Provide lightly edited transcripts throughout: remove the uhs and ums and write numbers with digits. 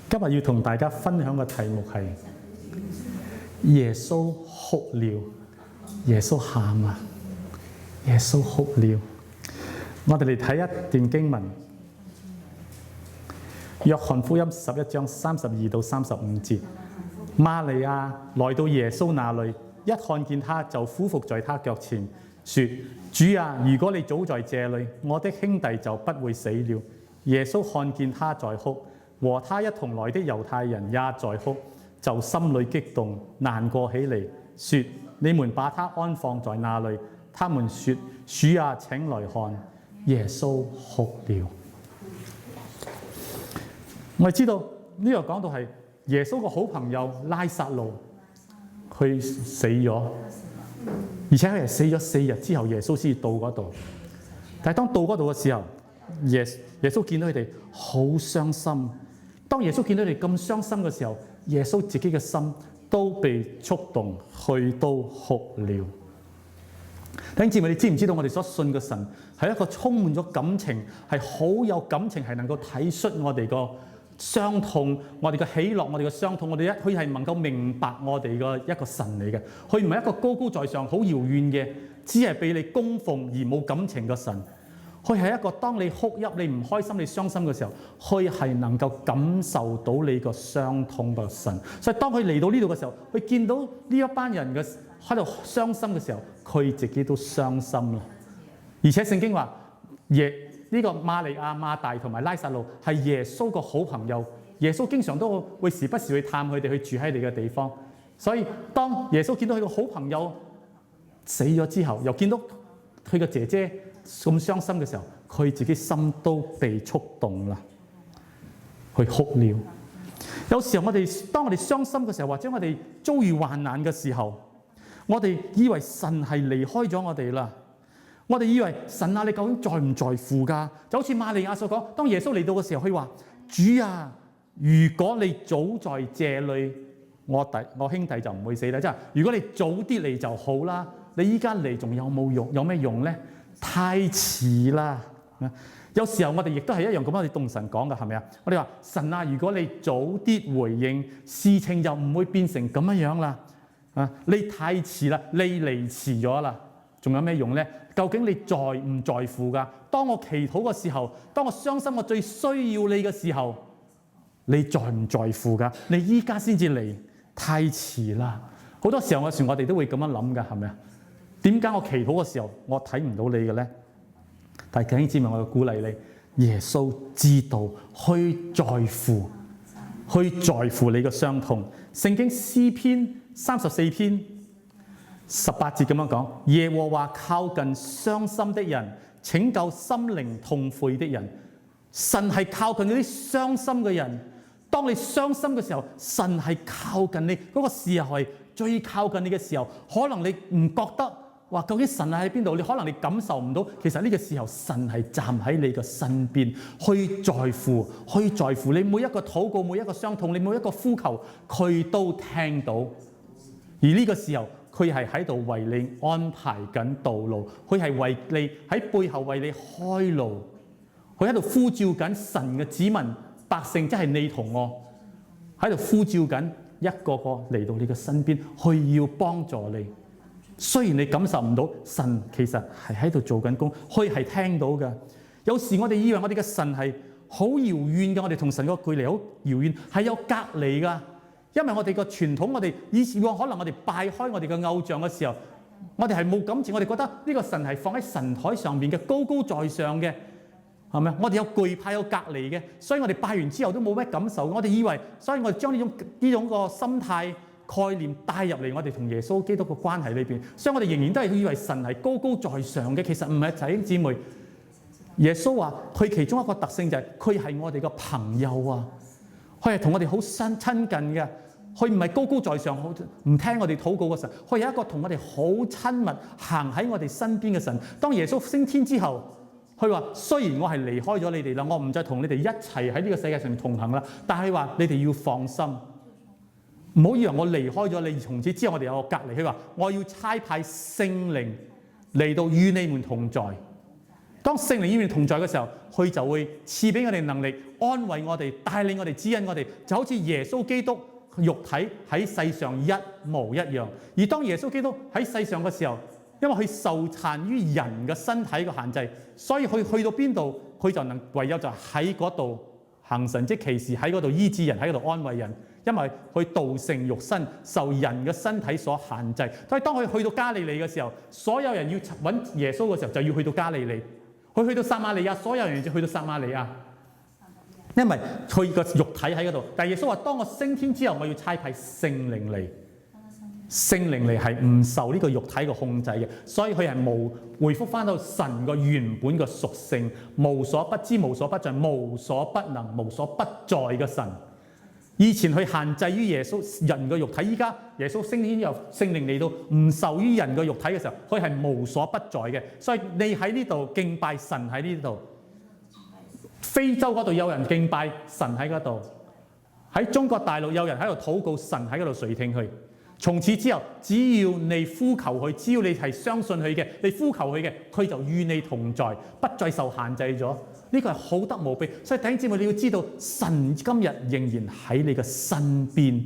今日要同大家分享嘅題目係耶穌哭了，耶穌喊啊，耶穌哭了。我哋嚟睇一段經文，約翰福音11章32到35節。瑪利亞來到耶穌那裏，一看見他就俯伏在他腳前，說：主啊，如果你早在這裏，我的兄弟就不會死了。耶穌看見他在哭，和他一同來的猶太人也在哭，就心裏激動，難過起嚟，說：你們把他安放在哪裏？他們說：主啊，請來看。耶穌哭了。我哋知道呢個講到係耶穌個好朋友拉撒路佢死咗，而且佢係死咗4日之後，耶穌先至到嗰度。但係當到嗰度嘅時候，耶穌見到佢哋好傷心。當耶穌見到佢哋咁傷心嘅時候，耶穌自己嘅心都被觸動，佢都哭了。弟兄姊妹，你知唔知道我哋所信嘅神係一個充滿咗感情，係好有感情，係能夠體恤我哋個傷痛，我哋嘅喜樂，我哋嘅傷痛，佢係能夠明白我哋嘅一個神嚟嘅。佢唔係一個高高在上、好遙遠嘅，只係俾你供奉而冇感情嘅神。佢係一個當你哭泣、你唔開心、你傷心嘅時候，佢係能夠感受到你個傷痛嘅神。所以當佢嚟到呢度嘅時候，佢見到呢一班人嘅喺度傷心嘅時候，佢自己都傷心啦。而且聖經話，呢個瑪利亞、馬大同埋拉撒路係耶穌個好朋友，耶穌經常都會時不時去探佢哋，去住喺你嘅地方。所以當耶穌見到佢個好朋友死咗之後，又見到佢嘅姐姐咁傷心嘅時候，佢自己心都被觸動啦，佢哭了。有時候當我哋傷心嘅時候，或者我哋遭遇患難嘅時候，我哋以為神係離開咗我哋啦。我哋以為神啊，你究竟在唔在乎㗎？就好似瑪利亞所講，當耶穌嚟到嘅時候，佢話：主啊，如果你早在這裏，我兄弟就唔會死啦。即係如果你早啲嚟就好啦，你依家嚟仲有冇用？有咩用咧？太遲啦！有時候我哋亦都係一樣咁樣，我哋同神講㗎，係咪啊？我哋話：神啊，如果你早啲回應，事情就唔會變成咁樣啦。你太遲啦，你嚟遲咗啦，仲有咩用咧？究竟你在唔在乎㗎？當我祈禱嘅時候，當我傷心，我最需要你嘅時候，你在唔在乎㗎？你依家先至嚟，太遲啦！好多時候我哋都會咁樣諗㗎，係咪啊？點解我祈禱嘅時候我睇唔到你嘅咧？但係弟兄姊妹，我要鼓勵你，耶穌知道，去在乎你嘅傷痛。聖經詩篇34篇18節咁樣講：耶和華靠近傷心的人，拯救心靈痛悔的人。神係靠近嗰啲傷心嘅人。當你傷心嘅時候，神係靠近你嗰個時候，係最靠近你嘅時候。可能你唔覺得話究竟神係喺邊度？可能你感受唔到。其實呢個時候，神係站喺你嘅身邊，去在乎你每一個禱告、每一個傷痛、你每一個呼求，佢都聽到。而呢個時候，佢係喺度為你安排緊道路，佢係為你喺背後為你開路，佢喺度呼召緊神嘅子民百姓，即係你同我，喺度呼召緊一個個嚟到你嘅身邊，去要幫助你。雖然你感受唔到，神其實係喺度做緊工，佢係聽到嘅。有時我哋以為我哋嘅神係好遙遠嘅，我哋同神個距離好遙遠，係有隔離㗎。因為我哋個傳統，我哋以往可能我哋拜開我哋嘅偶像嘅時候，我哋係冇感情，我哋覺得呢個神係放喺神台上面嘅，高高在上嘅，係咪？我哋有懼怕有隔離嘅，所以我哋拜完之後都冇咩感受。我哋以為，所以我哋將呢種個心態概念帶入嚟我哋同耶穌基督嘅關係裏邊，所以我哋仍然都係以為神係高高在上嘅。其實唔係，弟兄姊妹，耶穌話佢其中一個特性就係佢係我哋嘅朋友啊。佢係同我哋好親近嘅，佢唔係高高在上，唔聽我哋禱告嘅神，佢係一個同我哋好親密、行喺我哋身邊嘅神。當耶穌升天之後，佢話：雖然我係離開咗你哋啦，我唔再同你哋一齊喺呢個世界上同行啦，但係話你哋要放心，唔好以為我離開咗你，從此之後我哋有個隔離。佢話：我要差派聖靈嚟到與你們同在。當聖靈與我哋同在嘅時候，佢就會賜俾我哋能力，安慰我哋，帶領我哋，指引我哋，就好似耶穌基督肉體喺世上一模一樣。而當耶穌基督喺世上嘅時候，因為佢受限於人嘅身體嘅限制，所以佢去到邊度，佢就唯有就喺嗰度行神蹟奇事，喺嗰度醫治人，喺嗰度安慰人。因為佢道成肉身，受人嘅身體所限制。所以當佢去到加利利嘅時候，所有人要揾耶穌嘅時候，就要去到加利利。佢去到撒瑪利亞，所有人就去到撒瑪利亞，因為佢個肉體喺嗰度。但係耶穌話：當我升天之後，我要差派聖靈嚟。聖靈嚟係唔受呢個肉體嘅控制嘅，所以佢係回復翻到神個原本嘅屬性，無所不知、無所不在、無所不能、無所不在嘅神。以前佢限制於耶穌人嘅肉體，依家耶穌升天之後，聖靈嚟到唔受於人嘅肉體嘅時候，佢係無所不在嘅。所以你喺呢度敬拜神喺呢度，非洲嗰度有人敬拜神喺嗰度，喺中國大陸有人喺度禱告神喺嗰度垂聽佢。從此之後，只要你呼求佢，只要你係相信佢嘅，你呼求佢嘅，佢就與你同在，不再受限制咗。呢個係好得無比。所以弟兄姊妹，你要知道，神今日仍然喺你嘅身邊。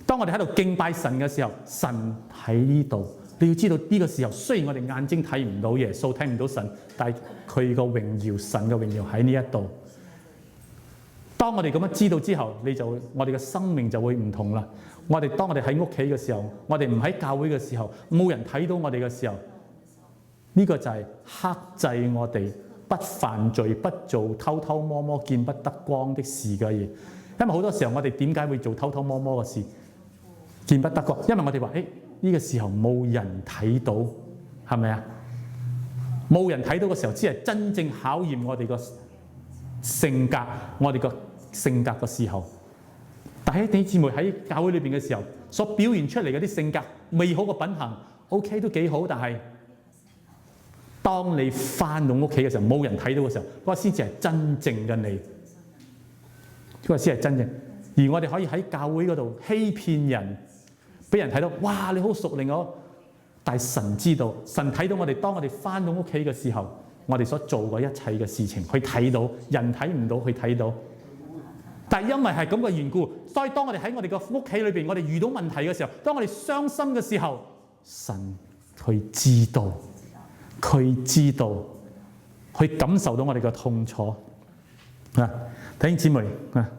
當我哋喺度敬拜神嘅時候，神喺呢度。你要知道呢個時候，雖然我哋眼睛睇唔到耶穌，睇唔到神，但係佢個榮耀，神嘅榮耀喺呢一度。當我哋咁樣知道之後，我哋嘅生命就會唔同啦。當我哋喺屋企嘅時候，我哋唔喺教會嘅時候，冇人睇到我哋嘅時候，呢個就係克制我哋不犯罪、不做偷偷摸摸、見不得光的事嘅嘢。因為好多時候我哋點解會做偷偷摸摸嘅事、見不得光？因為我哋話：呢個時候冇人睇到，係咪啊？冇人睇到嘅時候，先係真正考驗我哋個性格、我哋個性格嘅時候。但係弟兄姊妹喺教會裏邊嘅時候，所表現出嚟嗰啲性格美好嘅品行 ，OK 都幾好。但係當你翻到屋企嘅時候，冇人睇到嘅時候，嗰個先至係真正嘅你，嗰個先係真正。而我哋可以喺教會嗰度欺騙人，俾人睇到，哇！你好屬靈哦。但係神知道，神睇到我哋，當我哋翻到屋企嘅時候，我哋所做過一切嘅事情，佢睇到，人睇唔到，佢睇到。但係因為係咁嘅緣故，所以當我哋喺我哋個屋企裏邊，我哋遇到問題嘅時候，當我哋傷心嘅時候，神佢知道，佢知道，佢感受到我哋嘅痛楚啊！弟兄姊妹啊，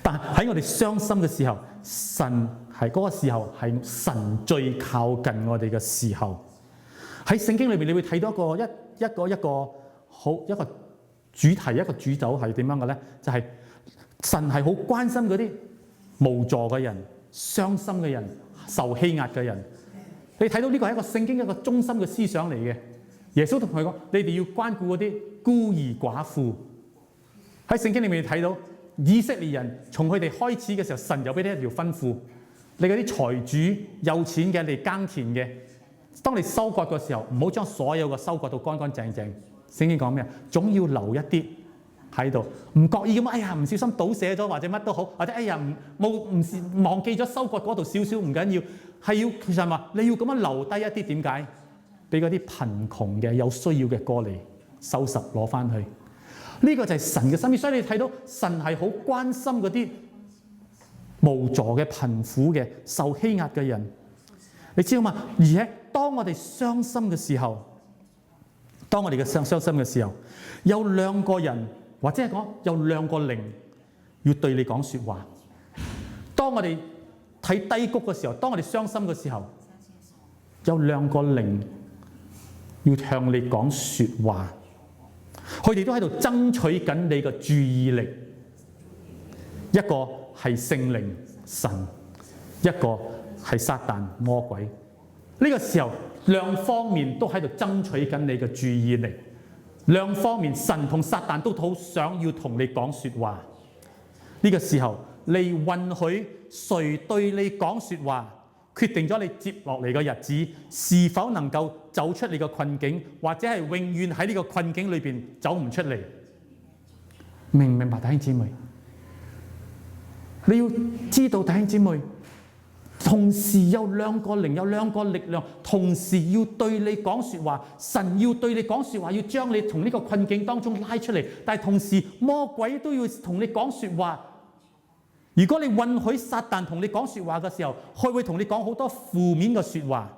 但喺我哋傷心嘅時候，神係嗰個時候係神最靠近我哋嘅時候。喺聖經裏邊，你會睇到一個主題，一個主軸係點樣嘅咧？就係神係好關心嗰啲無助嘅人、傷心嘅人、受欺壓嘅人。你睇到呢個係一個聖經一個中心嘅思想嚟嘅。耶穌同佢講：你哋要關顧嗰啲孤兒寡婦。喺聖經裏面睇到以色列人從佢哋開始嘅時候，神有俾你一條吩咐：你嗰啲財主、有錢嘅、你耕田嘅，當你收割嘅時候，唔好將所有嘅收割到乾乾淨淨。聖經講咩啊？總要留一啲喺度，唔覺意咁，哎呀唔小心倒瀉咗或者乜都好，或者哎呀唔忘記咗收割嗰度少少唔緊要，係要其實話你要咁樣留低一啲，點解？俾嗰啲貧窮嘅有需要嘅過嚟收拾攞翻去。呢個就係神嘅心意，所以你睇到神係好關心嗰啲無助嘅、貧苦嘅、受欺壓嘅人。你知道嘛？而且當我哋傷心嘅時候，傷心嘅時候，有兩個人或者係講有兩個靈要對你講說話。當我哋睇低谷嘅時候，當我哋傷心嘅時候，有兩個靈要向你講說話。佢哋都喺度爭取緊你嘅注意力。一個係聖靈神，一個係撒旦魔鬼。呢個時候，兩方面都喺度爭取緊你嘅注意力，兩方面神同撒旦都好想要同你講說話。呢個時候，你允許誰對你講說話，決定咗你接落嚟嘅日子是否能夠走出你嘅困境，或者係永遠喺呢個困境裏邊走唔出嚟。明唔明白，弟兄姊妹？你要知道，弟兄姊妹，同時有兩個靈，有兩個力量，同時要對你講説話。神要對你講説話，要將你從呢個困境當中拉出嚟。但係同時魔鬼都要同你講説話。如果你允許撒旦同你講説話嘅時候，佢會同你講好多負面嘅説話。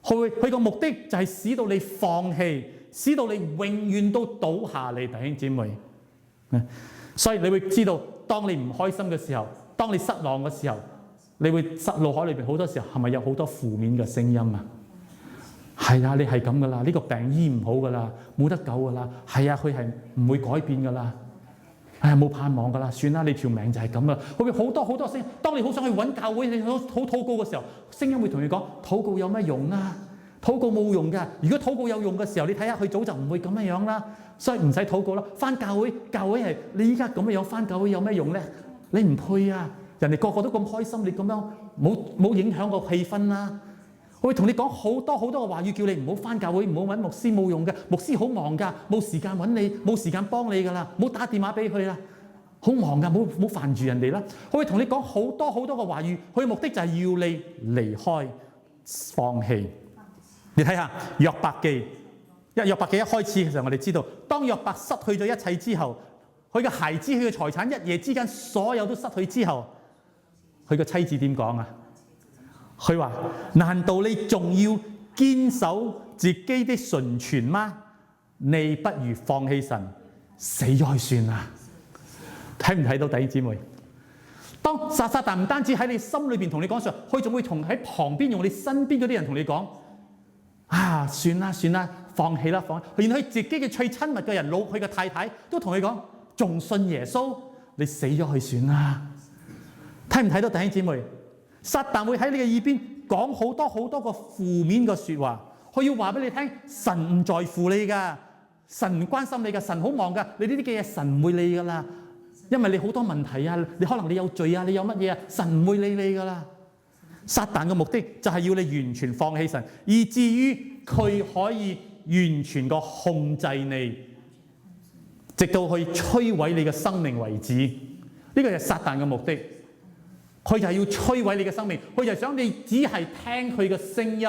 佢個目的就係使到你放棄，使到你永遠都倒下嚟，弟兄姊妹。所以你會知道，當你唔開心嘅時候，當你失望嘅時候，你會腦海裏邊好多時候係咪有好多負面嘅聲音啊？係啊，你係咁噶啦，呢個病醫唔好噶啦，冇得救噶啦。係啊，佢係唔會改變噶啦。哎呀，冇盼望噶啦，算啦，你條命就係咁啦。會好多好多聲音。當你好想去揾教會，你好禱告嘅時候，聲音會同你講：禱告有咩用啊？禱告冇用㗎。如果禱告有用嘅時候，你睇下佢早就唔會咁樣樣啦。所以唔使禱告啦。返教會，教會係你依家咁樣樣返教會有咩用咧？你唔配啊！人哋個個都咁開心，你咁樣冇影響個氣氛啦。我會同你講好多好多嘅話語，叫你唔好返教會，唔好揾牧師，冇用嘅。牧師好忙㗎，冇時間揾你，冇時間幫你㗎啦，唔好打電話俾佢啦，好忙㗎，冇煩住人哋啦。我會同你講好多好多嘅話語，佢嘅目的就係要你離開、放棄。你睇下約伯記，約伯記一開始嘅時候，我哋知道，當約伯失去咗一切之後，佢嘅孩子、佢嘅財產一夜之間所有都失去之後，佢嘅妻子點講啊？佢話：難道你仲要堅守自己的純全嗎？你不如放棄神，死咗去算啦。睇唔睇到弟兄姊妹？當撒旦唔單止喺你心裏邊同你講說，佢仲會同喺旁邊用你身邊嗰啲人同你講：啊，算啦算啦，放棄啦放棄。連佢自己嘅最親密嘅人，佢嘅太太都同佢講：仲信耶穌？你死咗去算啦。睇唔睇到弟兄姊妹？撒旦會喺你嘅耳邊講好多好多個負面嘅説話，佢要話俾你聽，神唔在乎你㗎，神唔關心你㗎，神好忙㗎，你呢啲嘅嘢神唔會理㗎啦，因為你好多問題啊，你可能你有罪啊，你有乜嘢啊，神唔會理你㗎啦。撒旦嘅目的就係要你完全放棄神，以至於佢可以完全個控制你，直到去摧毀你嘅生命為止。呢個就係撒旦嘅目的。佢就係要摧毀你嘅生命，佢就係想你只係聽佢嘅聲音，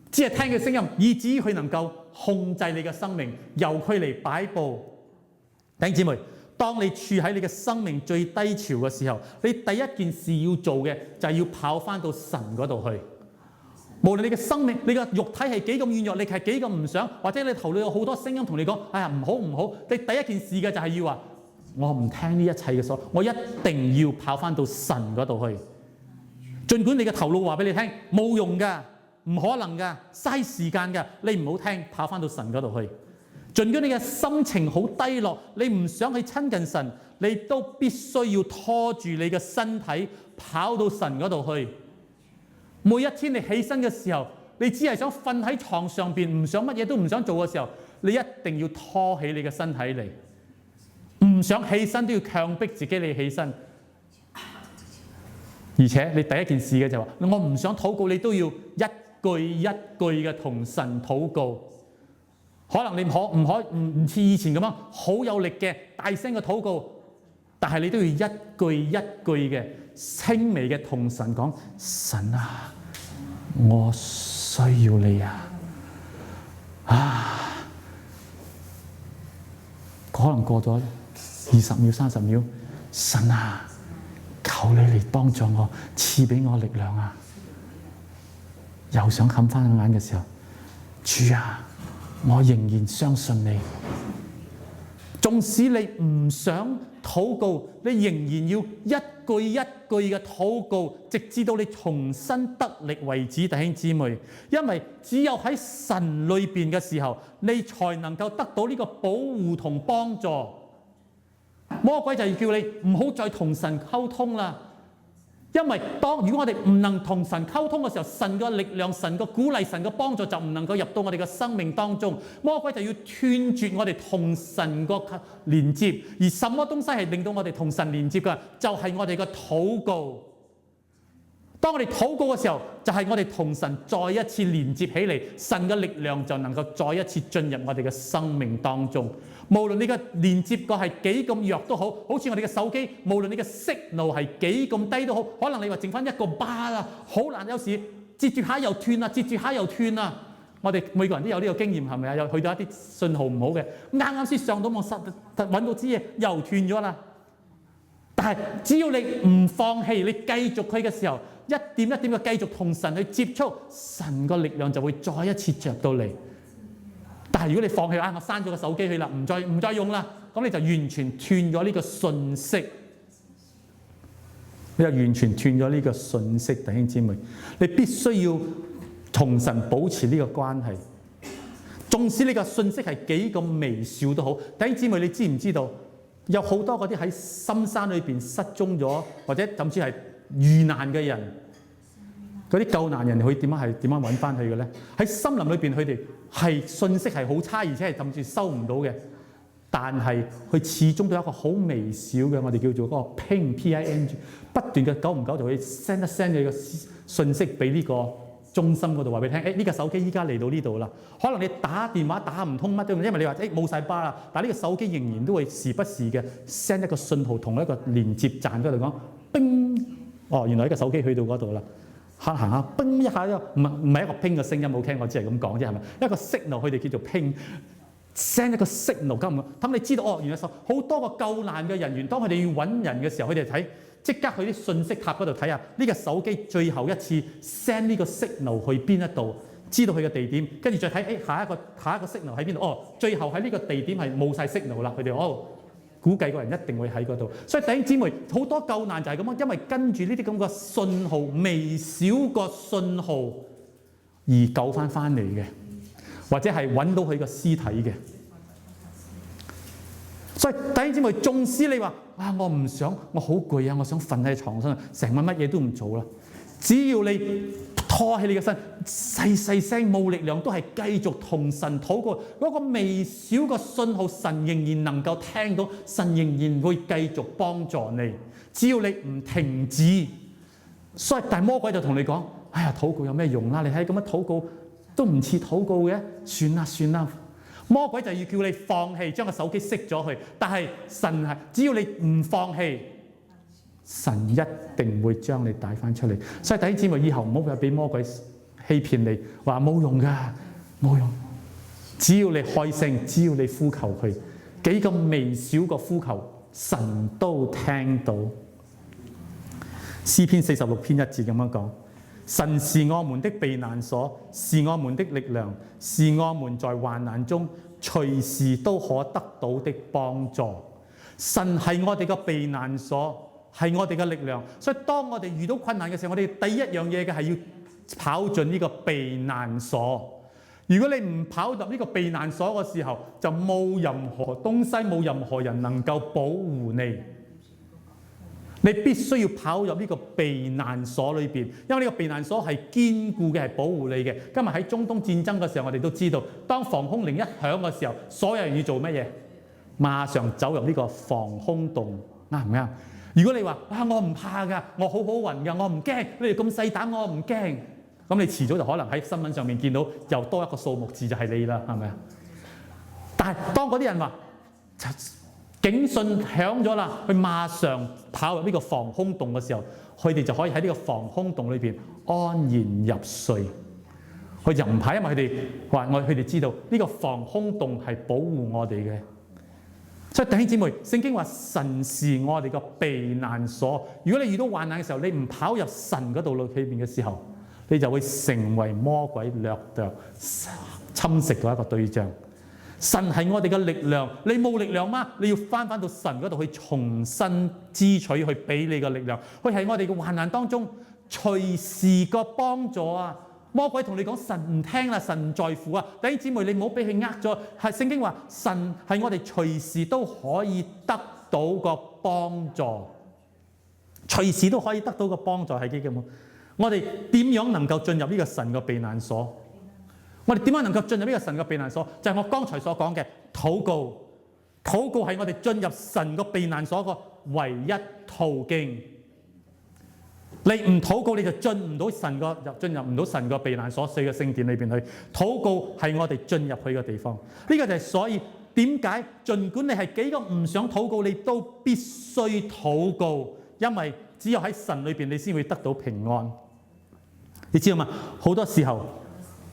只係聽佢聲音，以至於佢能夠控制你嘅生命，由佢嚟擺佈。弟兄姊妹，當你處喺你嘅生命最低潮嘅時候，你第一件事要做嘅就係要跑翻到神嗰度去。無論你嘅生命、你嘅肉體係幾咁軟弱，你係幾咁唔想，或者你頭腦有好多聲音同你講：哎呀，唔好唔好！你第一件事嘅就係要話：我唔聽呢一切嘅所，我一定要跑翻到神嗰度去。儘管你嘅頭腦話俾你聽冇用㗎，唔可能㗎，嘥時間㗎，你唔好聽，跑翻到神嗰度去。儘管你嘅心情好低落，你唔想去親近神，你都必須要拖住你嘅身體跑到神嗰度去。每一天你起身嘅時候，你只係想瞓喺床上邊，唔想乜嘢都唔想做嘅時候，你一定要拖起你嘅身體嚟。唔想起身都要強迫自己你起身，而且你第一件事嘅就話：我唔想禱告，你都要一句一句嘅同神禱告。可能你唔似以前咁樣好有力嘅大聲嘅禱告，但係你都要一句一句嘅輕微嘅同神講：神啊，我需要你啊！可能過咗20秒、30秒，神啊，求你嚟幫助我，賜俾我力量啊！又想冚翻眼嘅時候，主啊，我仍然相信你。縱使你唔想禱告，你仍然要一句一句嘅禱告，直至到你重新得力為止，弟兄姊妹。因為只有喺神裏邊嘅時候，你才能夠得到呢個保護同幫助。魔鬼就要叫你唔好再同神溝通啦，因為如果我哋唔能同神溝通嘅時候，神嘅力量、神嘅鼓勵、神嘅幫助就唔能夠入到我哋嘅生命當中。魔鬼就要斷絕我哋同神個連接，而什麼東西係令到我哋同神連接嘅？就係我哋嘅禱告。當我哋禱告嘅時候，就係我哋同神再一次連接起嚟，神嘅力量就能夠再一次進入我哋嘅生命當中。無論你嘅連接個係幾咁弱都好，好似我哋嘅手機，無論你嘅signal係幾咁低都好，可能你話剩翻一個巴啦，好難，有時接住下又斷啦，接住下又斷啦。我哋每個人都有呢個經驗，係咪啊？有去到一啲信號唔好嘅，啱啱先上到網揾到支嘢又斷咗啦。但係只要你唔放棄，你繼續佢嘅時候，一點一點嘅繼續同神去接觸，神個力量就會再一次着到嚟。但係如果你放棄我刪咗個手機去啦，唔再用啦，咁你就完全斷咗呢個信息，你就完全斷咗呢個信息。弟兄姊妹，你必須要同神保持呢個關係，縱使呢個信息係幾咁微小都好。弟兄姊妹，你知唔知道有好多嗰啲喺深山裏邊失蹤咗，或者甚至係遇難嘅人，嗰啲救難人佢點樣揾翻去嘅咧？喺森林裏邊，佢哋係信息係好差，而且係甚至收唔到嘅。但係佢始終都有一個好微小嘅，我哋叫做嗰個 ping， 不斷嘅久唔久就會 send 你個信息俾呢個中心嗰度，話俾你聽，呢個手機依家嚟到呢度啦。可能你打電話打唔通乜都，因為你話冇晒巴啦，但係呢個手機仍然都會時不時嘅 send 一個信號同一個連接站嗰度講，冰，原來呢個手機去到嗰度啦。行下，冰一下唔係一個拼嘅聲音，冇聽我只係咁講啫，係咪？一個 signal， 佢哋叫做拼 send 一個 signal 咁，咁你知道原來好多個救難嘅人員，當佢哋要揾人嘅時候，佢哋睇即刻去啲信息塔嗰度睇下呢個手機最後一次 send 呢個 signal 去邊一度，知道佢嘅地點，跟住再睇下一個 signal 喺邊度，最後喺呢個地點係冇晒 signal 啦，佢哋估計個人一定會喺嗰度。所以弟兄姊妹，好多救難就係咁樣，因為跟住呢啲咁嘅信號，微小個信號而救翻嚟嘅，或者係揾到佢個屍體嘅。所以弟兄姊妹，縱使你話我唔想，我好攰啊，我想瞓喺床上，成晚乜嘢都唔做啦。只要你拖起你嘅身，細聲冇力量，都係繼續同神禱告。嗰個微小嘅信號，神仍然能夠聽到，神仍然會繼續幫助你。只要你唔停止，所以但魔鬼就同你講：禱告有咩用啦？你睇咁樣禱告都唔似禱告嘅，算啦。魔鬼就要叫你放棄，將個手機熄咗佢。但係神係，只要你唔放棄，神一定會將你帶翻出嚟。所以弟兄姊妹，以後唔好俾魔鬼欺騙你，話冇用㗎，冇用。只要你開聲，只要你呼求佢，幾咁微小個呼求，神都聽到。詩篇46篇1節咁樣講：神是我們的避難所，是我們的力量，是我們在患難中隨時都可得到的幫助。神係我哋嘅避難所，係我哋嘅力量。所以當我哋遇到困難嘅時候，我哋第一樣嘢嘅係要跑進呢個避難所。如果你唔跑入呢個避難所嘅時候，就冇任何東西，冇任何人能夠保護你。你必須要跑入呢個避難所裏邊，因為呢個避難所係堅固嘅，係保護你嘅。今日喺中東戰爭嘅時候，我哋都知道，當防空鈴一響嘅時候，所有人要做乜嘢？馬上走入呢個防空洞，啱唔啱？如果你話我唔怕㗎，我好好運㗎，我唔驚，你哋咁細膽，我唔驚，咁你遲早就可能喺新聞上面見到又多一個數目字就係你啦，係咪啊？但係當嗰啲人話警訊響咗啦，佢馬上跑入呢個防空洞嘅時候，佢哋就可以喺呢個防空洞裏邊安然入睡。佢就唔怕，因為佢哋話佢哋知道呢個防空洞係保護我哋嘅。所以弟兄姊妹，聖經話神是我哋個避難所。如果你遇到患難嘅時候，你唔跑入神嗰度裏邊嘅時候，你就會成為魔鬼掠奪、侵蝕嘅一個對象。神係我哋嘅力量，你冇力量嗎？你要翻到神嗰度去重新支取，去俾你嘅力量。佢係我哋嘅患難當中隨時個幫助啊！魔鬼同你講神唔聽啦，神唔在乎啊！弟兄姊妹，你唔好俾佢呃咗。係聖經話神係我哋隨時都可以得到個幫助，隨時都可以得到個幫助係幾咁？我哋點樣能夠進入呢個神嘅避難所？我哋點樣能夠進入呢個神嘅避難所？就係我剛才所講嘅禱告。禱告係我哋進入神嘅避難所個唯一途徑。你唔禱告，你就進入唔到神個避難所四個聖殿裏邊去。禱告係我哋進入去嘅地方。呢個就係所以點解，儘管你係幾個唔想禱告，你都必須禱告，因為只有喺神裏邊，你先會得到平安。你知道嘛？好多時候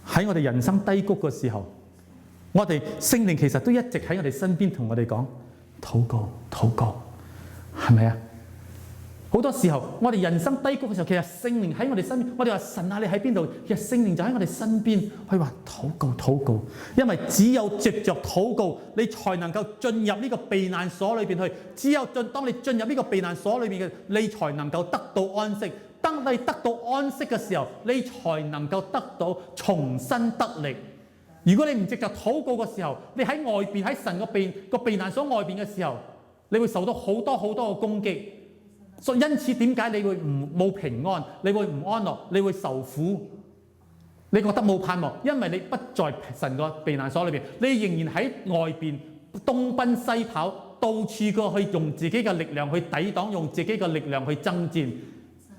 喺我哋人生低谷嘅時候，我哋聖靈其實都一直喺我哋身邊同我哋講禱告，禱告，係咪啊？好多時候，我哋人生低谷嘅時候，其實聖靈喺我哋身邊。我哋話神啊，你喺邊度？其實聖靈就喺我哋身邊，去話禱告，禱告。因為只有藉着禱告，你才能夠進入呢個避難所裏邊去。只有當你進入呢個避難所裏邊嘅，你才能夠得到安息。當你得到安息嘅時候，你才能夠得到重新得力。如果你唔藉着禱告嘅時候，你喺外邊喺神個避難所外邊嘅時候，你會受到好多好多嘅攻擊。所以因此點解你會冇平安？你會唔安樂？你會受苦？你覺得冇盼望，因為你不在神個避難所裏邊，你仍然喺外邊東奔西跑，到處過去用自己嘅力量去抵擋，用自己嘅力量去爭戰。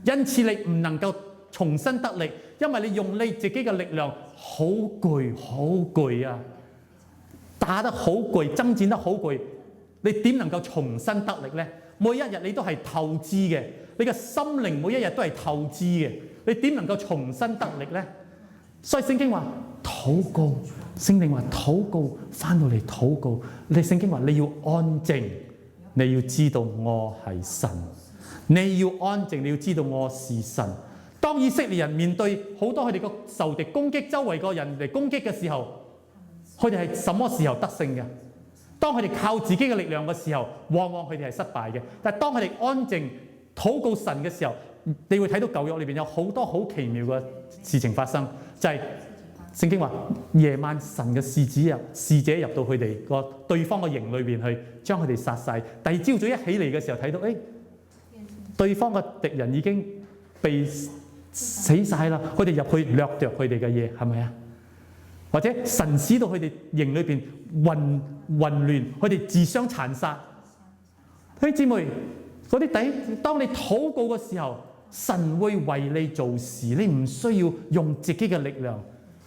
因此你唔能夠重新得力，因為你用你自己嘅力量好攰，好攰啊！打得好攰，爭戰得好攰，你點能夠重新得力呢？每一日你都係透支嘅，你嘅心靈每一日都係透支嘅，你點能夠重新得力呢？所以聖經話禱告，聖靈話禱告，翻到嚟禱告。你聖經話你要安靜，你要知道我係神，你要安靜，你要知道我是神。當以色列人面對好多佢哋個仇敵攻擊，周圍個人嚟攻擊嘅時候，佢哋係什麼時候得勝嘅？當佢哋靠自己嘅力量嘅時候，往往佢哋係失敗嘅。但係當佢哋安靜禱告神嘅時候，你會睇到舊約裏邊有好多好奇妙嘅事情發生。就係聖經話，夜晚神嘅使者入到佢哋個對方嘅營裏邊去，將佢哋殺晒。第二朝早一起嚟嘅時候，睇到對方嘅敵人已經被死晒啦，佢哋入去掠奪佢哋嘅嘢，係咪啊？或者神使到佢哋營裏邊混亂，佢哋自相殘殺。弟兄姊妹，嗰啲當你禱告嘅時候，神會為你做事，你唔需要用自己嘅力量。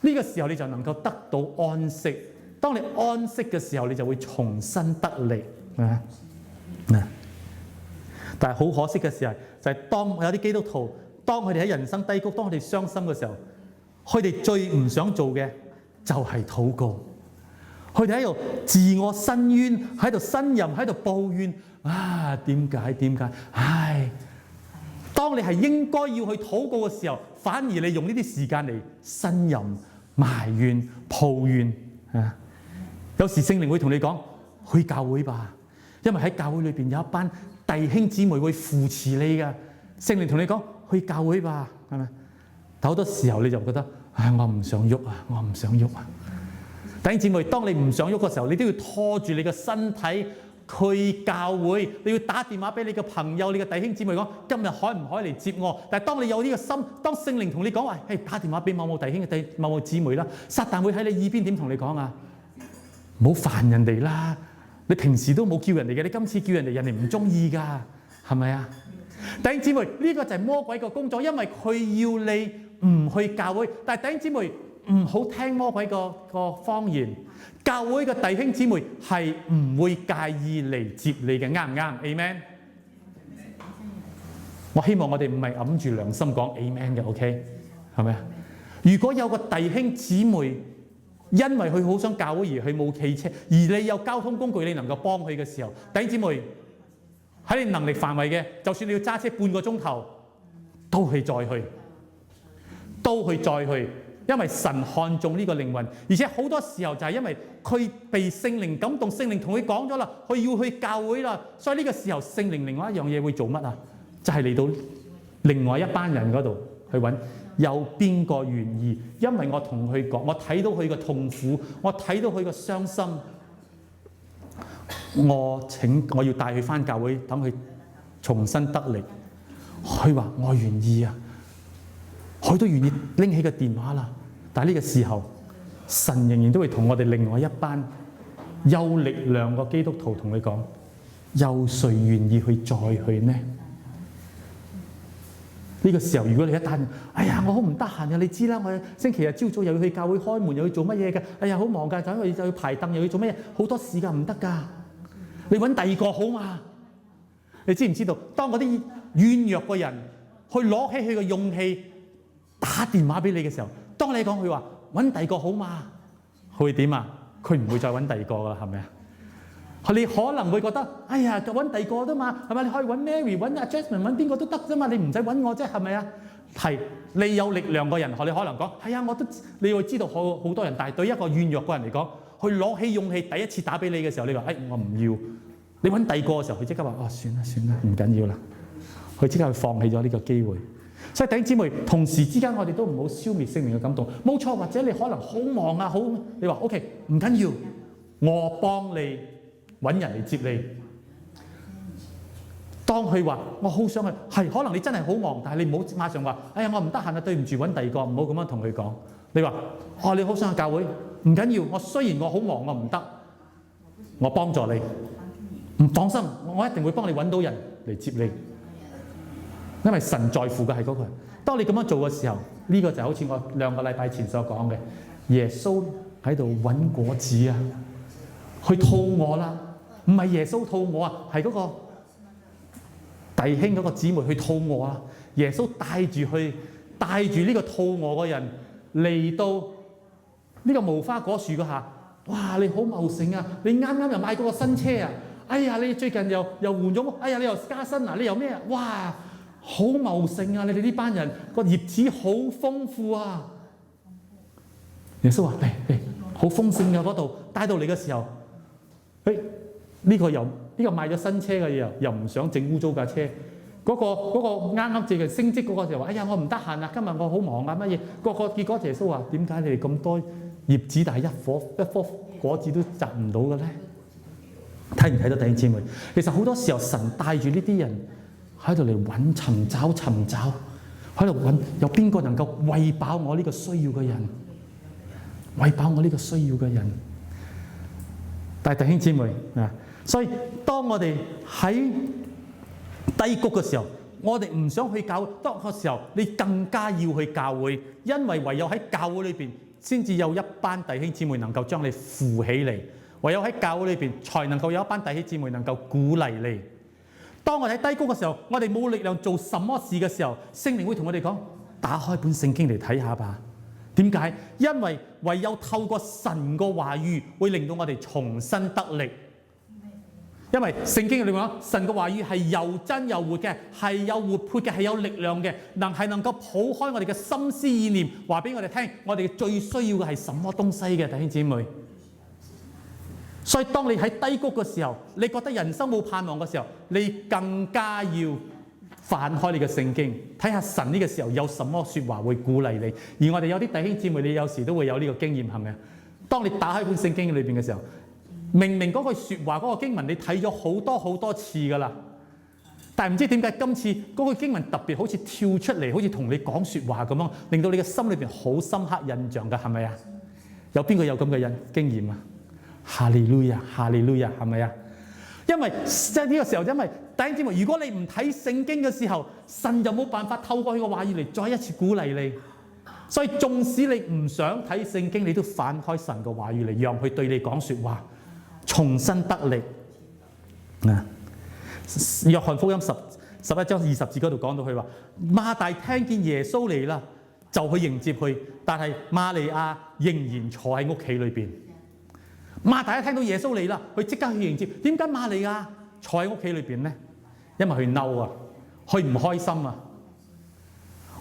呢個時候你就能夠得到安息。當你安息嘅時候，你就會重新得力。但係好可惜嘅時候，就係當有啲基督徒，當佢哋喺人生低谷，當佢哋傷心嘅時候，佢哋最唔想做嘅就係禱告。佢哋喺度自我申冤，喺度呻吟，喺度抱怨啊！點解？唉！當你係應該要去禱告嘅時候，反而你用呢啲時間嚟呻吟、埋怨、抱怨啊！有時聖靈會同你講：去教會吧，因為喺教會裏邊有一班弟兄姊妹會扶持你㗎。聖靈同你講：去教會吧，係咪？但好多時候你就覺得：唉，我唔想喐啊，我唔想喐啊！弟兄姊妹，當你唔想喐嘅時候，你都要拖住你嘅身體去教會，你要打電話俾你嘅朋友、你嘅弟兄姊妹講：今日可唔可以嚟接我？但係當你有呢個心，當聖靈同你講話：打電話俾某某弟兄嘅某某姊妹啦，撒旦會喺你耳邊點同你講啊？唔好煩人哋啦！你平時都冇叫人哋嘅，你今次叫人哋，人哋唔中意㗎，係咪啊？弟兄姊妹，呢個就係魔鬼嘅工作，因為佢要你唔去教會。但係弟兄姊妹唔好聽魔鬼個謊言，教會嘅弟兄姊妹係唔會介意嚟接你嘅，啱唔啱 ？Amen。我希望我哋唔係揞住良心講 Amen 嘅 ，OK， 係咪啊？如果有個弟兄姊妹因為佢好想教會而佢冇汽車，而你有交通工具你能夠幫佢嘅時候，弟兄姊妹喺你能力範圍嘅，就算你要揸車半個鐘頭，都去再去。因為神看重呢個靈魂，而且好多時候就係因為佢被聖靈感動，聖靈同佢講咗啦，佢要去教會啦，所以呢個時候聖靈另外一樣嘢會做乜啊？就係嚟到另外一班人嗰度去揾有邊個願意，因為我同佢講，我睇到佢嘅痛苦，我睇到佢嘅傷心，我要帶佢返教會，等佢重新得力。佢話我願意啊！佢都願意拎起個電話啦，但係呢個時候，神仍然都會同我哋另外一班有力量嘅基督徒同佢講：有誰願意去再去呢？呢個時候，如果你一旦，哎呀，我好唔得閒呀，你知啦，我星期日朝早又要去教會開門，又要做乜嘢嘅？哎呀，好忙㗎，就要排凳，又要做乜嘢？好多事㗎，唔得㗎。你揾第二個好嘛？你知唔知道？當嗰啲軟弱嘅人去攞起佢嘅勇氣打電話俾你嘅時候，當你講佢話揾第二個好嘛？佢會點啊？佢唔會再揾第二個㗎啦，係咪啊？你可能會覺得，哎呀，就揾第二個啫嘛，係咪？你可以揾 Mary、揾阿 Jasmine、揾邊個都得啫嘛，你唔使揾我啫，係咪啊？係你有力量嘅人，你可能講，係啊，我都你會知道好多人，但係對一個軟弱嘅人嚟講，去攞起勇氣第一次打俾你嘅時候，你話，我唔要。你揾第二個嘅時候，佢即刻話，算啦，唔緊要啦。佢即刻去放棄咗呢個機會。所以弟兄姊妹，同時之間我哋都唔好消滅聖靈嘅感動。冇錯，或者你可能好忙啊，你話 OK， 唔緊要，我幫你揾人嚟接你。當佢話我好想去，係可能你真係好忙，但係你唔好馬上話，哎呀，我唔得閒啊，對唔住，揾第二個，唔好咁樣同佢講。你話你好想去教會，唔緊要，雖然我好忙，我唔得，我幫助你。唔放心，我一定會幫你揾到人嚟接你，因為神在乎嘅係嗰個人。當你咁樣做嘅時候，呢個就好似我2個禮拜前所講嘅，耶穌喺度揾果子啊，去吐我啦，唔係耶穌吐我啊，係嗰個弟兄嗰個姊妹去吐我啊。耶穌帶住呢個吐我嘅人嚟到呢個無花果樹嗰下，哇！你好茂盛啊，你啱啱又買嗰個新車啊！哎呀，你最近又換咗，哎呀，你又加薪啊，你又咩啊？哇，好茂盛啊！你哋呢班人個葉子好豐富啊！耶穌話：嚟，好豐盛嘅嗰度，帶到嚟嘅時候，呢個買咗新車嘅又唔想整污糟架車，嗰個啱啱正升職嗰個就話：哎呀，我唔得閒啊，今日我好忙啊，乜嘢？結果耶穌話：點解你哋咁多葉子，但係一顆果子都摘唔到嘅咧？睇唔睇到弟兄姊妹？其實好多時候神帶住呢啲人喺度嚟尋找，喺度揾有邊個能夠餵飽我呢個需要嘅人，餵飽我呢個需要嘅人。但係弟兄姊妹啊，所以當我哋喺低谷嘅時候，我哋唔想去教會，當個時候你更加要去教會，因為唯有喺教會裏邊先至有一班弟兄姊妹能夠將你扶起嚟。唯有喺教會裏邊，才能夠有一班弟兄姊妹能夠鼓勵你。當我哋喺低谷嘅時候，我哋冇力量做什麼事嘅時候，聖靈會同我哋講：打開本聖經嚟睇下吧。點解？因為唯有透過神個話語，會令到我哋重新得力。因為聖經裏面講，神嘅話語係又真又活嘅，係有活潑嘅，係有力量嘅，能夠抱開我哋嘅心思意念，話俾我哋聽，我哋最需要嘅係什麼東西嘅，弟兄姊妹。所以當你喺低谷嘅時候，你覺得人生冇盼望嘅時候，你更加要翻開你嘅聖經，睇下神呢個時候有什麼說話會鼓勵你。而我哋有啲弟兄姊妹，你有時都會有呢個經驗，係咪啊？當你打開本聖經裏邊嘅時候，明明嗰句說話嗰個經文你睇咗好多次噶啦，但係唔知點解今次嗰句經文特別好似跳出嚟，好似同你講說話咁樣，令到你嘅心裏邊好深刻印象噶，係咪啊？有邊個有咁嘅經驗啊？哈利路亞，哈利路亞，係咪啊？因為即係呢個時候，因為弟兄姊妹，如果你唔睇聖經嘅時候，神就冇辦法透過佢個話語嚟再一次鼓勵你。所以縱使你唔想睇聖經，你都反開神嘅話語嚟，讓佢對你講說話，重新得力。約翰福音11章20節嗰度講到佢話，馬大聽見耶穌嚟啦，就去迎接佢，但係瑪利亞仍然坐喺屋企裏邊。馬大一聽到耶穌嚟啦，佢即刻去迎接。點解瑪利亞坐喺屋企裏邊咧？因為佢嬲啊，佢唔開心啊，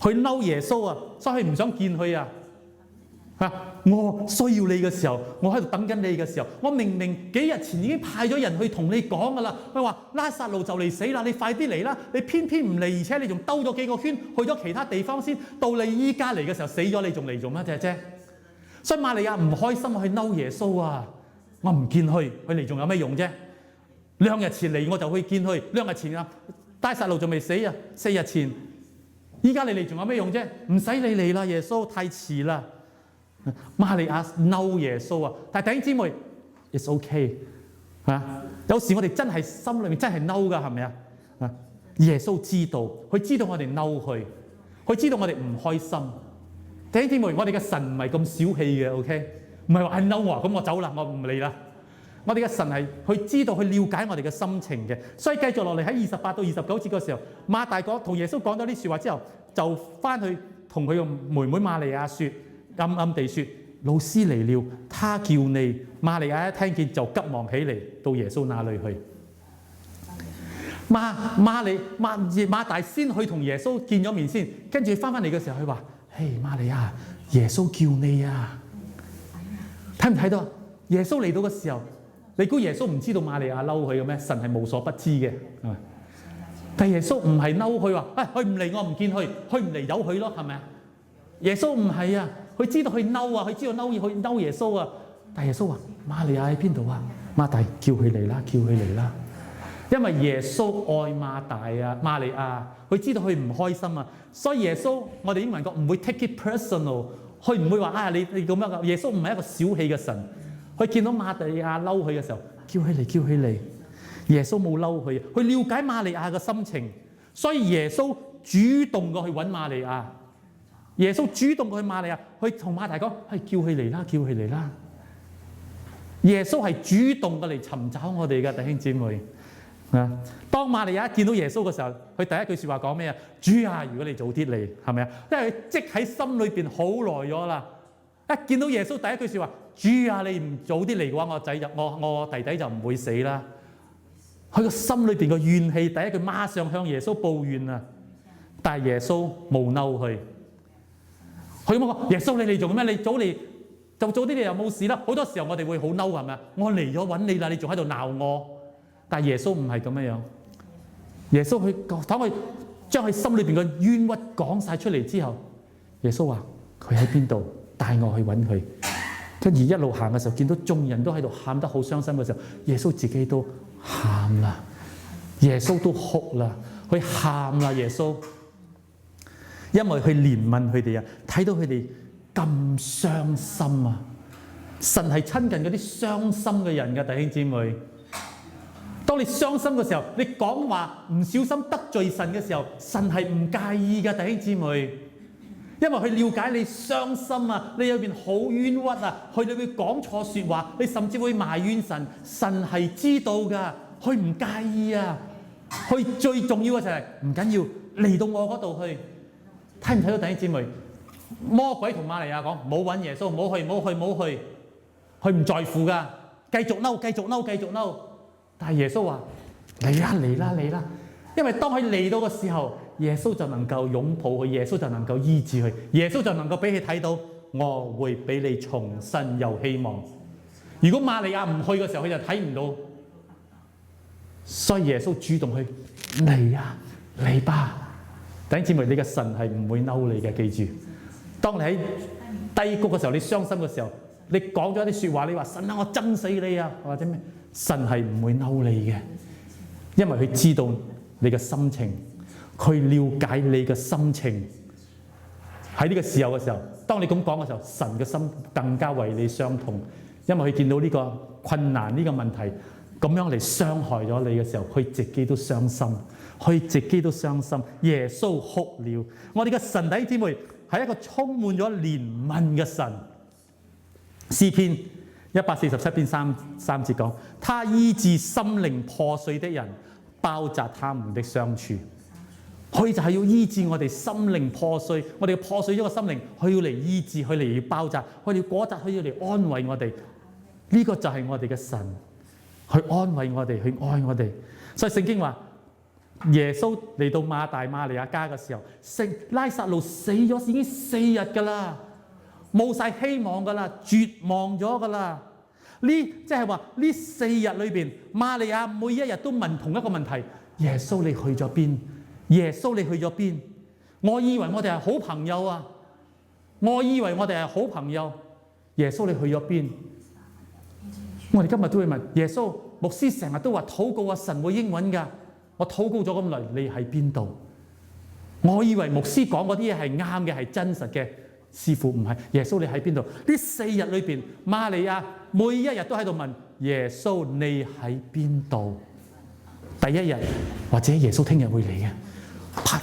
佢嬲耶穌啊，所以佢唔想見佢啊。我需要你嘅時候，我喺度等緊你嘅時候，我明明幾日前已經派咗人去同你講噶啦。佢話拉撒路就嚟死啦，你快啲嚟啦！你偏偏唔嚟，而且你仲兜咗幾個圈，去咗其他地方先。到你依家嚟嘅時候死咗，你仲嚟做乜啫？所以瑪利亞唔開心，去嬲耶穌啊！我唔見佢嚟仲有咩用啫？2日前嚟我就去見佢，2日前啊，拉撒路仲未死啊，4日前，依家你嚟仲有咩用啫？唔使你嚟啦，耶穌太遲啦。瑪利亞嬲耶穌啊！但係弟兄姊妹 ，it's okay 有時我哋真係心裏面真係嬲噶，係咪啊？耶穌知道，佢知道我哋嬲佢，佢知道我哋唔開心。弟兄姊妹，我哋嘅神唔係咁小氣嘅 ，OK？ 唔係話嬲我，咁我走啦，我唔理啦。我哋嘅神係佢知道，佢了解我哋嘅心情嘅，所以繼續落嚟喺28到29節嘅時候，馬大同耶穌講咗啲説話之後，就翻去同佢嘅妹妹瑪利亞説，暗暗地説：老師嚟了，他叫你。瑪利亞一聽見就急忙起嚟，到耶穌那裏去。馬大先去同耶穌見咗面先，跟住翻嚟嘅時候，佢話：嘿，瑪利亞，耶穌叫你啊！睇唔睇到啊？耶穌嚟到嘅時候，你估耶穌唔知道瑪利亞嬲佢嘅咩？神係無所不知嘅，係咪？但耶穌唔係嬲佢話：佢唔嚟我唔見佢，佢唔嚟由佢咯，係咪啊？耶穌唔係啊，佢知道佢嬲啊，佢知道嬲耶穌啊。但耶穌話：瑪利亞喺邊度啊？馬大叫佢嚟啦，叫佢嚟啦。因為耶穌愛瑪利亞，佢知道佢唔開心啊，所以耶穌我哋英文講唔會 take it personal， 佢唔會話你咁樣噶。耶穌唔係一個小氣嘅神，佢見到瑪利亞嬲佢嘅時候，叫佢嚟，叫佢嚟。耶穌冇嬲佢，佢了解瑪利亞嘅心情，所以耶穌主動過去揾瑪利亞。耶穌主動過去瑪利亞，去同馬大講：係叫佢嚟啦，叫佢嚟啦。耶穌係主動過嚟尋找我哋嘅弟兄姊妹。當瑪利亞見到耶穌嘅時候，佢第一句説話講咩啊？主啊，如果你早啲嚟，係咪啊？因為佢積喺心裏邊好耐咗啦。一見到耶穌第一句説話：主啊，你唔早啲嚟嘅話，我弟弟就唔會死啦。佢個心裏邊嘅怨氣，第一句馬上向耶穌抱怨啊！但係耶穌冇嬲佢，佢咁講：耶穌你嚟做咩？你早嚟就早啲嚟又冇事啦。好多時候我哋會好嬲，係咪啊？我嚟咗揾你啦，你仲喺度鬧我。但係耶穌唔係咁樣樣，耶穌當佢將佢心裏邊嘅冤屈講晒出嚟之後，耶穌話：佢喺邊度？帶我去揾佢。跟住一路行嘅時候，見到眾人都喺度喊得好傷心嘅時候，耶穌自己都喊啦，耶穌都哭啦，佢喊啦，耶穌，因為佢憐憫佢哋啊，睇到佢哋咁傷心啊。神係親近嗰啲傷心嘅人嘅弟兄姊妹。當你傷心嘅時候，你講話唔小心得罪神嘅時候，神係唔介意嘅弟兄姊妹，因為佢了解你傷心啊，你裏邊好冤屈啊，佢裏邊講錯説話，你甚至會埋怨神，神係知道㗎，佢唔介意啊。佢最重要嘅就係唔緊要嚟到我嗰度去，睇唔睇到弟兄姊妹？魔鬼同瑪利亞講：唔好揾耶穌，唔好去，唔好去，唔好去，佢唔在乎㗎，繼續嬲，繼續嬲，繼續嬲。但係耶穌話：嚟啦，嚟啦，嚟啦！因為當佢嚟到嘅時候，耶穌就能夠擁抱佢，耶穌就能夠醫治佢，耶穌就能夠俾佢睇到，我會俾你重新有希望。如果瑪利亞唔去嘅時候，佢就睇唔到。所以耶穌主動去嚟啊，嚟吧！弟兄姊妹，你嘅神係唔會嬲你嘅，記住。當你喺低谷嘅時候，你傷心嘅時候，你講咗一啲説話，你話神啊，我憎死你啊，或者咩？神係唔會嬲你嘅，因為佢知道你嘅心情，佢了解你嘅心情。喺呢個時候嘅時候，當你咁講嘅時候，神嘅心更加為你傷痛，因為佢見到呢個困難、呢個問題咁樣嚟傷害咗你嘅時候，佢自己都傷心，佢自己都傷心。耶穌哭了。我哋嘅神弟兄姊妹係一個充滿咗憐憫嘅神。詩篇147篇3節講：他醫治心靈破碎的人，包紮他們的傷處。佢就係要醫治我哋心靈破碎，我哋破碎咗個心靈，佢要嚟醫治，佢嚟要包紮，佢要裹紮，佢要嚟安慰我哋。呢個就係我哋嘅神，去安慰我哋，去愛我哋。所以聖經話，耶穌嚟到馬大馬利亞家嘅時候，拉撒路死咗已經4日㗎啦。冇晒希望㗎啦，絕望咗㗎啦。即係話呢4日裏邊，瑪利亞每一日都問同一個問題：耶穌你去咗邊？耶穌你去咗邊？我以為我哋係好朋友啊！我以為我哋係好朋友。耶穌你去咗邊？我哋今日都會問耶穌。牧師成日都話禱告啊，神會應允㗎。我禱告咗咁耐，你喺邊度？我以為牧師講嗰啲嘢係啱嘅，係真實嘅。師父唔係，耶穌你喺邊度？呢4日裏邊，瑪利亞每一日都喺度問耶穌你喺邊度？第一日或者耶穌聽日會嚟嘅，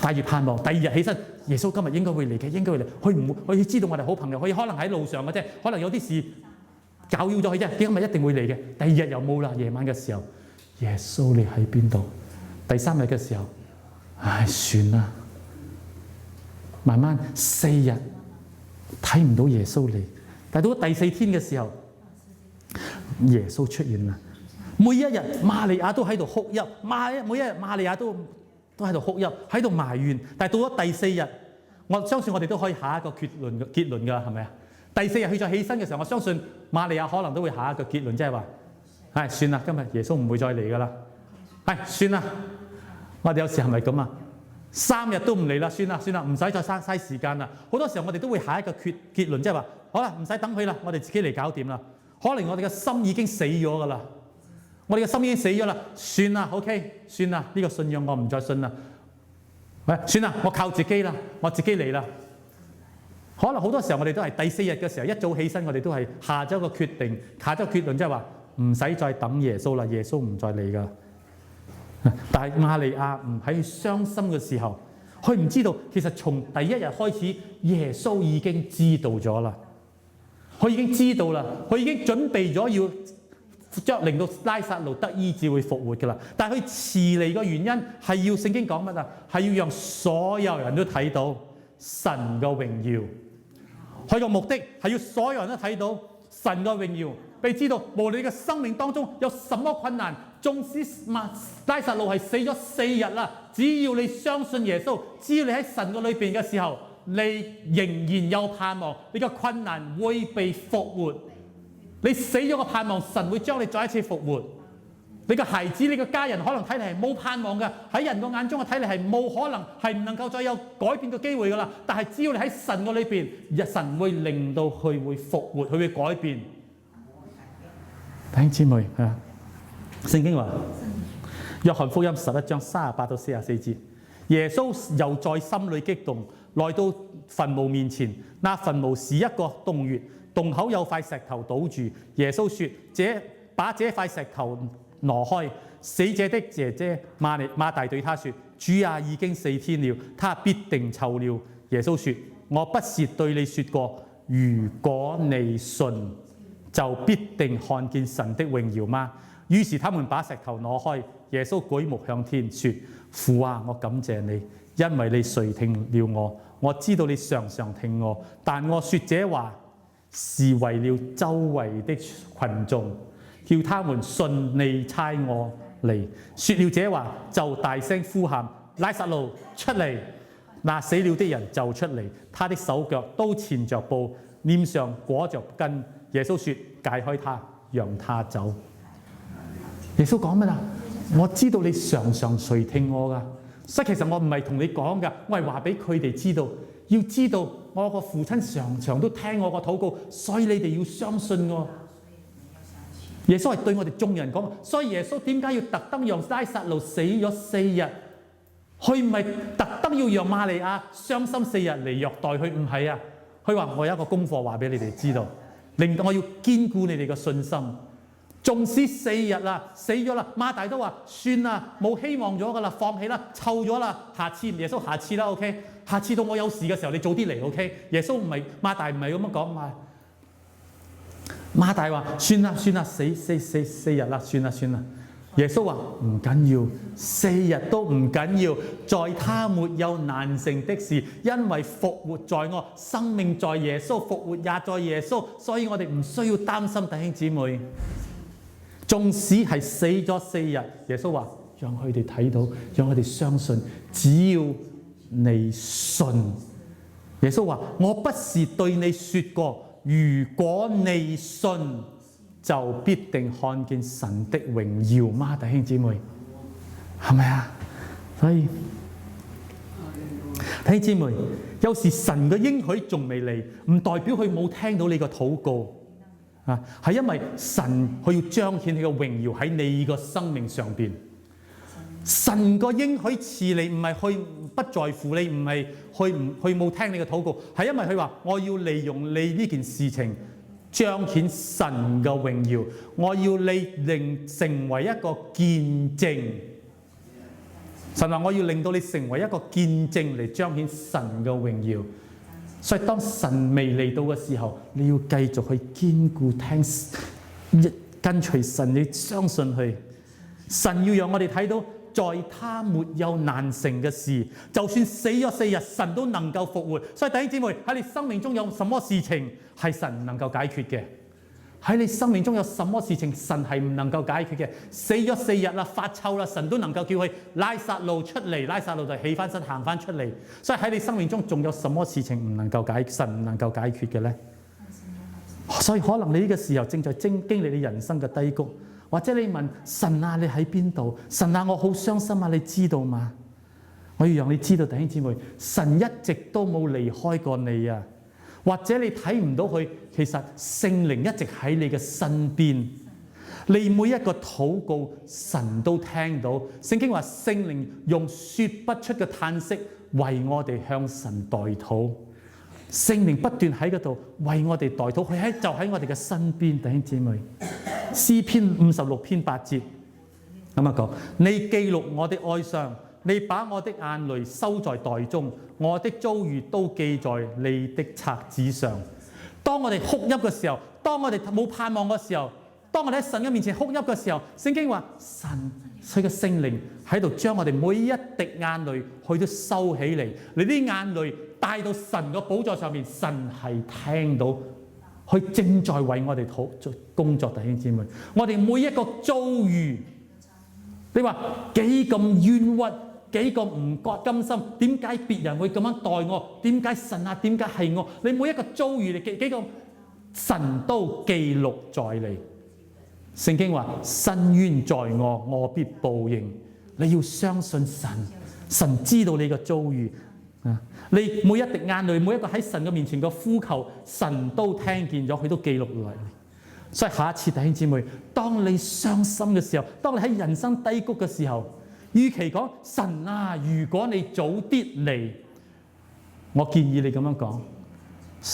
帶住盼望。第二日起身，耶穌今日應該會嚟嘅，應該會嚟。佢唔會，佢知道我哋好朋友，佢可能喺路上嘅啫，可能有啲事攪擾咗佢啫。今日一定會嚟嘅。第二日又冇啦，夜晚嘅時候，耶穌你喺邊度？第三日嘅時候，唉，算啦。慢慢4日睇唔到耶穌嚟，但到第4天嘅時候，耶穌出現啦。每一日瑪利亞都喺度哭泣，每一日瑪利亞都喺度哭泣，喺度埋怨。但係到咗第4日，我相信我哋都可以下一個結論㗎，係咪啊？第4日佢再起身嘅時候，我相信瑪利亞可能都會下一個結論，即係話：唉，算啦，今日耶穌唔會再嚟㗎啦。唉，算啦，我哋有時係咪咁啊？3日都唔嚟啦，算啦，唔使再嘥時間啦。好多時候我哋都會下一個結論，即係話：好啦，唔使等佢啦，我哋自己嚟搞掂啦。可能我哋嘅心已經死咗㗎啦。我哋嘅心已經死咗啦，算啦 ，OK， 算啦，呢個信仰我唔再信啦。喂，算啦，我靠自己啦，我自己嚟啦。可能好多時候我哋都係第4日嘅時候一早起身，我哋都係下咗個決定，下咗結論，即係話唔使再等耶穌啦，耶穌唔再嚟㗎。但係瑪利亞唔喺傷心嘅時候，佢唔知道其實從第1日開始，耶穌已經知道咗啦。佢已經知道啦，佢已經準備咗要令到拉撒路得醫治會復活㗎啦。但係佢遲嚟嘅原因係要聖經講乜啊？係要讓所有人都睇到神嘅榮耀。佢個目的係要所有人都睇到神嘅榮耀，俾知道無論你嘅生命當中有什麼困難，縱使拉撒路係死咗4日啦，只要你相信耶穌，只要你喺神嘅裏邊嘅時候，你仍然有盼望，你嘅困難會被復活。你死咗嘅盼望，神會將你再一次復活。你嘅孩子、你嘅家人可能睇嚟係冇盼望嘅，喺人嘅眼中嘅睇嚟係冇可能，係唔能夠再有改變嘅機會㗎啦。但係只要你喺神嘅裏邊，神會令到佢會復活，佢會改變。弟兄姊妹啊，聖經話，約翰福音11章38到44節，耶穌又在心裏激動，來到墳墓面前，那墳墓是一個洞穴，洞口有塊石頭堵住。耶穌說：把這塊石頭挪開。死者的姐姐馬大對他說：主啊，已經4天了，他必定臭了。耶穌說：我不是對你說過，如果你信，就必定看見神的榮耀嗎？於是他們把石頭挪開。耶穌舉目向天說：父啊，我感謝你，因為你垂聽了我。我知道你常常聽我，但我說這話是為了周圍的群眾，叫他們信你差我嚟。說了這話，就大聲呼喊：拉撒路出嚟！那死了的人就出嚟，他的手腳都纏着布，臉上裹着巾。耶穌說：解開他，讓他走。耶穌講乜啊？我知道你常常垂聽我噶，所以其實我唔係同你講噶，我係話俾佢哋知道，要知道我個父親常常都聽我個禱告，所以你哋要相信我。耶穌係對我哋眾人講，所以耶穌點解要特登讓拉撒路死咗4日？佢唔係特登要讓瑪利亞傷心4日嚟虐待佢，唔係啊。佢話我有一個功課話俾你哋知道，令到我要堅固你哋嘅信心。縱使4日啦，死咗啦，馬大都話算啦，冇希望咗噶啦，放棄啦，臭咗啦，下次耶穌下次啦 ，OK， 下次到我有事嘅時候你早啲嚟 ，OK。耶穌唔係馬大唔係咁樣講嘛，馬大話算啦，四日啦，算啦。耶穌話唔緊要，4日都唔緊要，在他沒有難成的事，因為復活在我，生命在耶穌，復活也在耶穌，所以我哋唔需要擔心，弟兄姊妹。縱使係死咗4日，耶穌話讓佢哋睇到，讓佢哋相信，只要你信。耶穌話我不是對你說過，如果你信，就必定看見神的榮耀嗎？弟兄姊妹，係咪啊？所以弟兄姊妹，有時神嘅應許仲未嚟，唔代表佢冇聽到你個禱告。係因為神佢要彰顯佢嘅榮耀喺你個生命上邊。神個應許賜你，唔係佢不在乎你，唔係佢冇聽你嘅禱告，係因為佢話我要利用你呢件事情彰顯神嘅榮耀，我要你成為一個見證。神話我要令到你成為一個見證嚟彰顯神嘅榮耀。所以當神未嚟到嘅時候，你要繼續去堅固跟隨神，你相信佢。神要讓我哋睇到，在他沒有難成嘅事，就算死咗4日，神都能夠復活。所以弟兄姊妹，喺你生命中有什麼事情係神唔能夠解決嘅？喺你生命中有什麼事情神係唔能夠解決嘅？死咗4日啦，發臭啦，神都能夠叫佢拉撒路出嚟，拉撒路就起翻身行翻出嚟。所以喺你生命中仲有什麼事情唔能夠神唔能夠解決嘅呢？所以可能你呢個時候正在經歷你人生嘅低谷，或者你問神啊，你喺邊度？神啊，我好傷心啊，你知道嗎？我要讓你知道，弟兄姊妹，神一直都冇離開過你啊！或者你睇唔到佢，其實聖靈一直喺你嘅身邊。你每一個禱告，神都聽到。聖經話聖靈用說不出嘅嘆息為我哋向神代禱。聖靈不斷喺嗰度為我哋代禱，佢就喺我哋嘅身邊。弟兄姊妹，詩篇56篇8節咁樣講：你記錄我的哀傷，你把我的眼淚收在袋中，我的遭遇都記在你的冊子上。當我哋哭泣嘅時候，當我哋冇盼望嘅時候，當我哋喺神嘅面前哭泣嘅時候，聖經話神佢嘅聖靈喺度將我哋每一滴眼淚去都收起嚟，你啲眼淚帶到神嘅寶座上面，神係聽到，佢正在為我哋工作。弟兄姊妹，我哋每一個遭遇，你話幾咁冤屈，幾咁唔甘心，點解別人會咁樣待我？點解神啊？點解係我？你每一個遭遇，你幾個神都記錄在你。聖經話：伸冤在我，我必報應。你要相信神，神知道你嘅遭遇啊！你每一滴眼淚，每一個喺神嘅面前嘅呼求，神都聽見咗，佢都記錄落嚟。所以下一次弟兄姊妹，當你傷心嘅時候，當你喺人生低谷嘅時候，與其講神啊，如果你早啲嚟，我建議你咁樣講：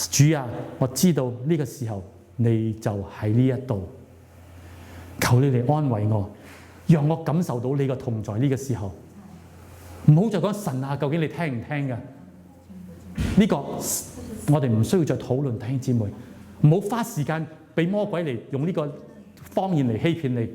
主啊，我知道呢個時候你就喺呢一度。求你嚟安慰我，讓我感受到你嘅同在。呢個時候，唔好再講神啊，究竟你聽唔聽㗎？呢個我哋唔需要再討論。弟兄姊妹，唔好花時間俾魔鬼嚟用呢個謊言嚟欺騙你。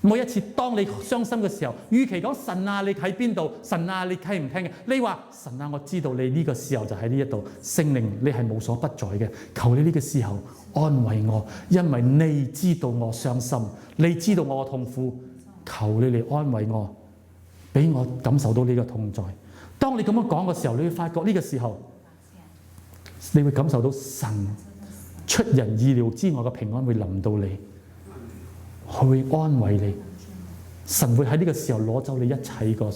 每一次當你傷心嘅時候，與其講神啊，你喺邊度？神啊，你聽唔聽嘅？你話神啊，我知道你呢個時候就喺呢一度。聖靈，你係無所不在嘅。求你呢個時候安慰我，因為你知道我傷心，你知道我嘅痛苦。求你嚟安慰我，俾我感受到你嘅同在。當你咁樣講嘅時候，你會發覺呢個時候，你會感受到神出人意料之外嘅平安會臨到你。佢會安慰你，神會喺呢個時候攞走你一切個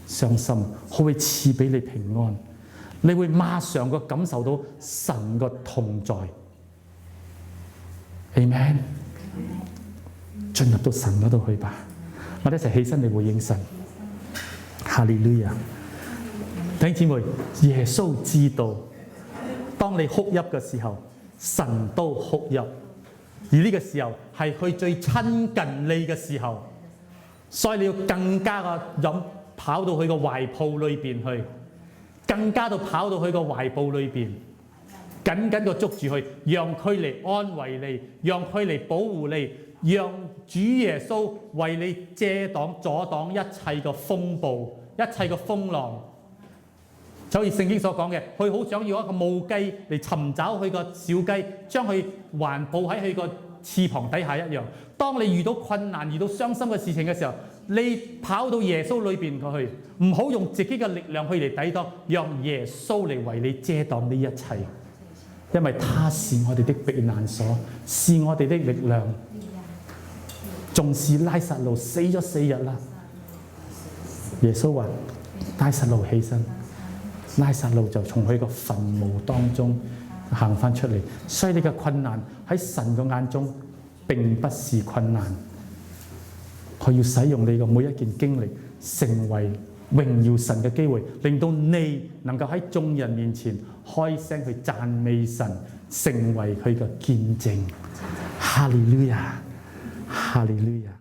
傷心，佢會賜俾你平安，你會馬上個感受到神個同在。Amen。進入到神嗰度去吧，我哋一齊起身嚟回應神。哈利路亞！弟兄姊妹，耶穌知道，當你哭泣嘅時候，神都哭泣。而呢個時候係佢最親近你嘅時候，所以你要更加嘅跑到佢個懷抱裏邊去，更加到跑到佢個懷抱裏邊，緊緊嘅捉住佢，讓佢嚟安慰你，讓佢嚟保護你，讓主耶穌為你遮擋、阻擋一切嘅風暴、一切嘅風浪。就好似聖經所講嘅，佢好想要一個母雞嚟尋找佢個小雞，將佢環抱喺佢個翅膀底下一樣。當你遇到困難、遇到傷心嘅事情嘅時候，你跑到耶穌裏邊去，唔好用自己嘅力量去嚟抵擋，讓耶穌嚟為你遮擋呢一切，因為他是我哋的避難所，是我哋的力量。縱使拉撒路死咗4日啦，耶穌話：拉撒路起身。拉撒路就從佢個墳墓當中行翻出嚟，所以你嘅困難喺神嘅眼中並不是困難。佢要使用你嘅每一件經歷，成為榮耀神嘅機會，令到你能夠喺眾人面前開聲去讚美神，成為佢嘅見證。哈利路亞，哈利路亞。